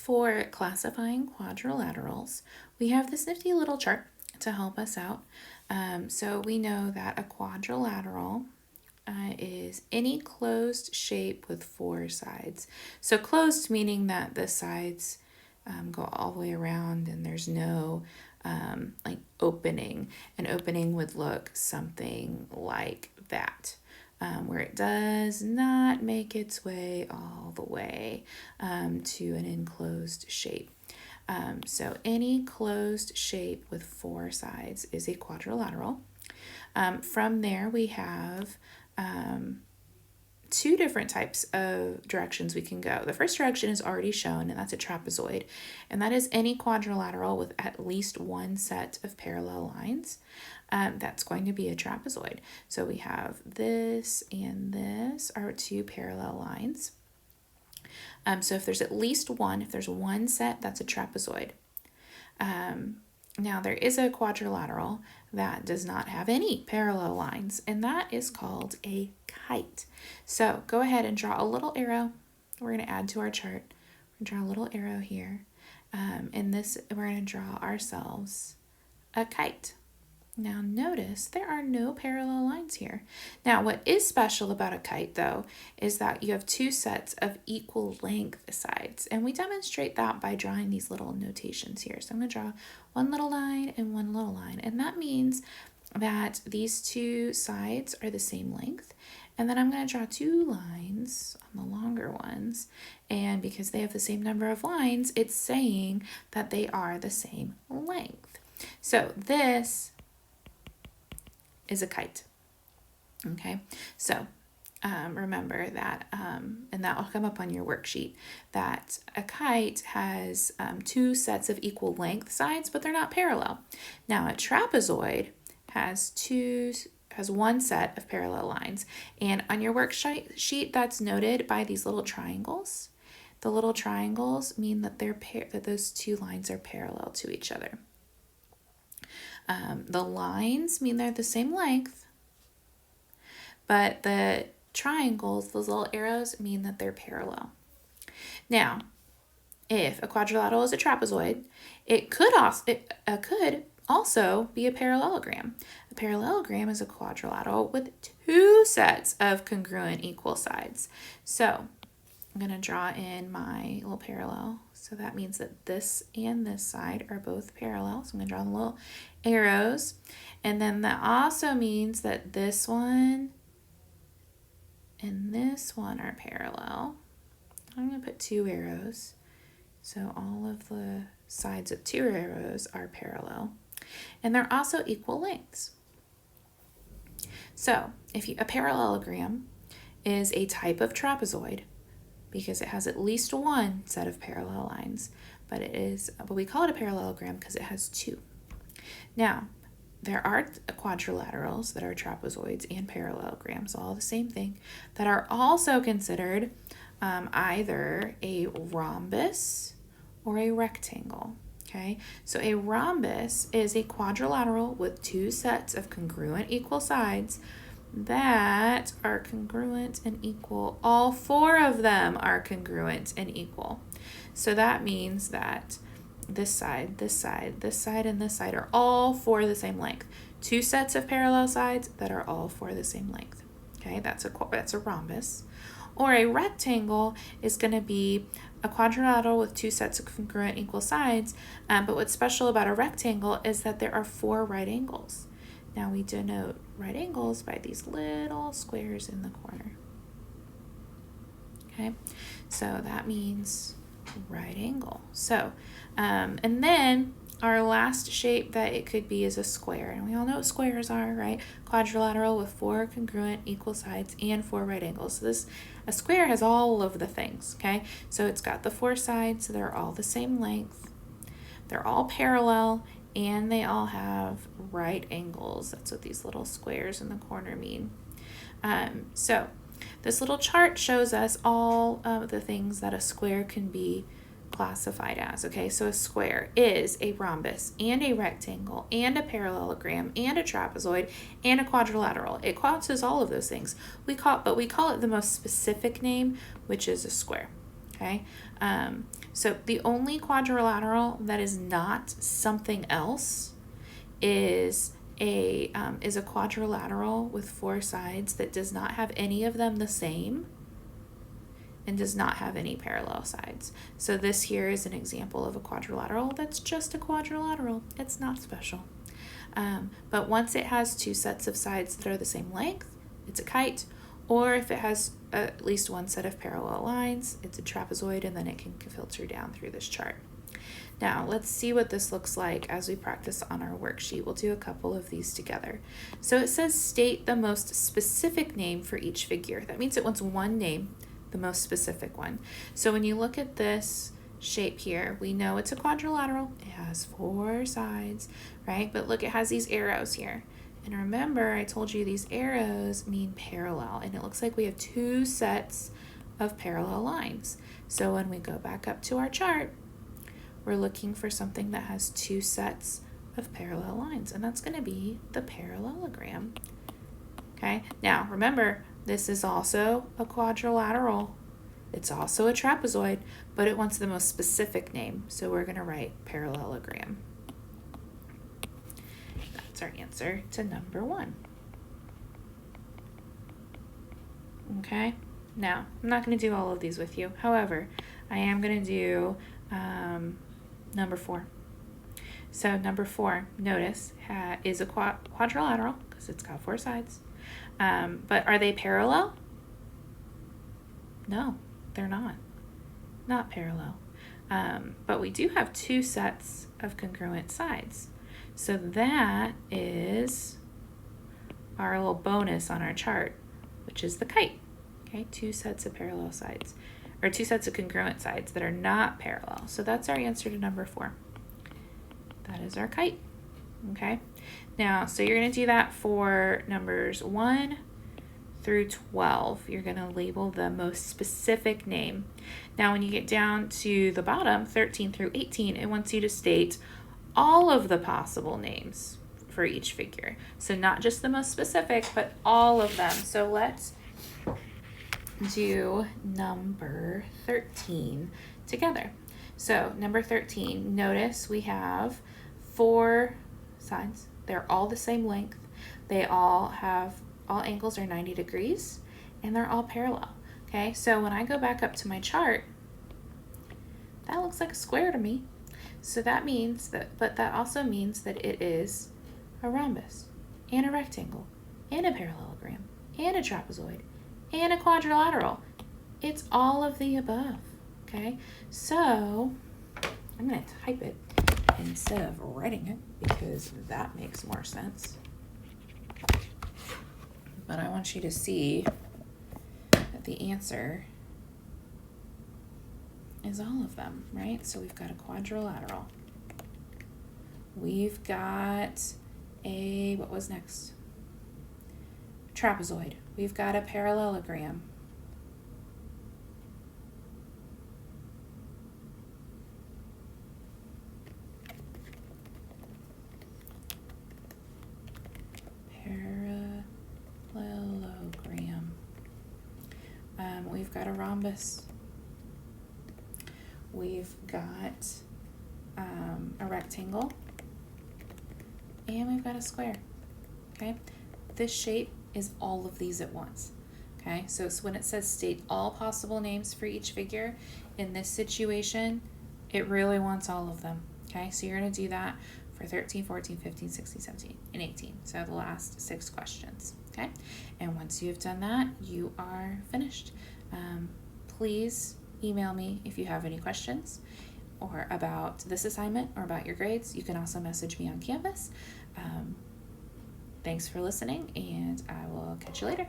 For classifying quadrilaterals, we have this nifty little chart to help us out. So we know that a quadrilateral is any closed shape with four sides. So closed meaning that the sides go all the way around and there's no like opening. An opening would look something like that. Where it does not make its way all the way to an enclosed shape. So any closed shape with four sides is a quadrilateral. From there we have two different types of directions we can go. The first direction is already shown, and that's a trapezoid, and that is any quadrilateral with at least one set of parallel lines. That's going to be a trapezoid. So we have this and this are two parallel lines. So if there's at least one, if there's one set, that's a trapezoid. Now there is a quadrilateral that does not have any parallel lines, and that is called a kite. So go ahead and draw a little arrow. We're going to add to our chart. We're going to draw a little arrow here. And this, we're going to draw ourselves a kite. Now notice there are no parallel lines here. Now what is special about a kite though is that you have two sets of equal length sides, and we demonstrate that by drawing these little notations here. So I'm going to draw one little line and one little line, and that means that these two sides are the same length. And then I'm going to draw two lines on the longer ones, and because they have the same number of lines, it's saying that they are the same length. So this is a kite. Okay, so remember that, and that will come up on your worksheet, that a kite has two sets of equal length sides, but they're not parallel. Now a trapezoid has one set of parallel lines, and on your worksheet that's noted by these little triangles. The little triangles mean that that those two lines are parallel to each other. The lines mean they're the same length, but the triangles, those little arrows, mean that they're parallel. Now, if a quadrilateral is a trapezoid, it could also be a parallelogram. A parallelogram is a quadrilateral with two sets of congruent equal sides. So I'm going to draw in my little parallel. So that means that this and this side are both parallel. So I'm going to draw the little arrows. And then that also means that this one and this one are parallel. I'm going to put two arrows. So all of the sides of two arrows are parallel. And they're also equal lengths. So a parallelogram is a type of trapezoid, because it has at least one set of parallel lines, but we call it a parallelogram because it has two. Now, there are quadrilaterals that are trapezoids and parallelograms, all the same thing, that are also considered either a rhombus or a rectangle. Okay, so a rhombus is a quadrilateral with two sets of congruent equal sides that are congruent and equal. All four of them are congruent and equal. So that means that this side, this side, this side, and this side are all four the same length. Two sets of parallel sides that are all four the same length. Okay, that's a rhombus. Or a rectangle is going to be a quadrilateral with two sets of congruent equal sides. But what's special about a rectangle is that there are four right angles. Now we denote right angles by these little squares in the corner. Okay, so that means right angle. So, and then our last shape that it could be is a square. And we all know what squares are, right? Quadrilateral with four congruent equal sides and four right angles. So a square has all of the things, okay? So it's got the four sides, so they're all the same length. They're all parallel, and they all have right angles. That's what these little squares in the corner mean. So this little chart shows us all of the things that a square can be classified as. Okay, so a square is a rhombus and a rectangle and a parallelogram and a trapezoid and a quadrilateral. It crosses all of those things. But we call it the most specific name, which is a square. Okay, So the only quadrilateral that is not something else is a quadrilateral with 4 sides that does not have any of them the same and does not have any parallel sides. So this here is an example of a quadrilateral that's just a quadrilateral. It's not special. But once it has 2 sets of sides that are the same length, it's a kite. Or if it has at least 1 set of parallel lines, it's a trapezoid, and then it can filter down through this chart. Now, let's see what this looks like as we practice on our worksheet. We'll do a couple of these together. So it says state the most specific name for each figure. That means it wants one name, the most specific one. So when you look at this shape here, we know it's a quadrilateral. It has 4 sides, right? But look, it has these arrows here. And remember, I told you these arrows mean parallel, and it looks like we have 2 sets of parallel lines. So when we go back up to our chart, we're looking for something that has 2 sets of parallel lines, and that's going to be the parallelogram. Okay, now remember, this is also a quadrilateral. It's also a trapezoid, but it wants the most specific name, so we're going to write parallelogram. That's our answer to number 1. Okay, now I'm not going to do all of these with you. However, I am going to do number 4. So number 4, notice, is a quadrilateral because it's got 4 sides. But are they parallel? No, they're not. Not parallel. But we do have 2 sets of congruent sides. So that is our little bonus on our chart, which is the kite. Okay, 2 sets of parallel sides, or 2 sets of congruent sides that are not parallel. So that's our answer to number 4. That is our kite. Okay, now, so you're going to do that for numbers 1 through 12. You're going to label the most specific name. Now, when you get down to the bottom, 13 through 18, it wants you to state all of the possible names for each figure. So not just the most specific, but all of them. So let's do number 13 together. So number 13, notice we have 4 sides. They're all the same length. They all angles are 90 degrees, and they're all parallel. Okay, so when I go back up to my chart, that looks like a square to me. So that means that, but that also means that it is a rhombus, and a rectangle, and a parallelogram, and a trapezoid, and a quadrilateral. It's all of the above, okay? So I'm gonna type it instead of writing it because that makes more sense. But I want you to see that the answer is all of them, right? So we've got a quadrilateral. We've got a, what was next? Trapezoid. We've got a parallelogram. Parallelogram. We've got a rhombus. We've got a rectangle, and we've got a square. Okay, this shape is all of these at once. Okay, so it's when it says state all possible names for each figure, in this situation, it really wants all of them. Okay, so you're going to do that for 13, 14, 15, 16, 17, and 18. So the last 6 questions. Okay, and once you've done that, you are finished. Please email me if you have any questions or about this assignment or about your grades. You can also message me on campus. Thanks for listening, and I will catch you later.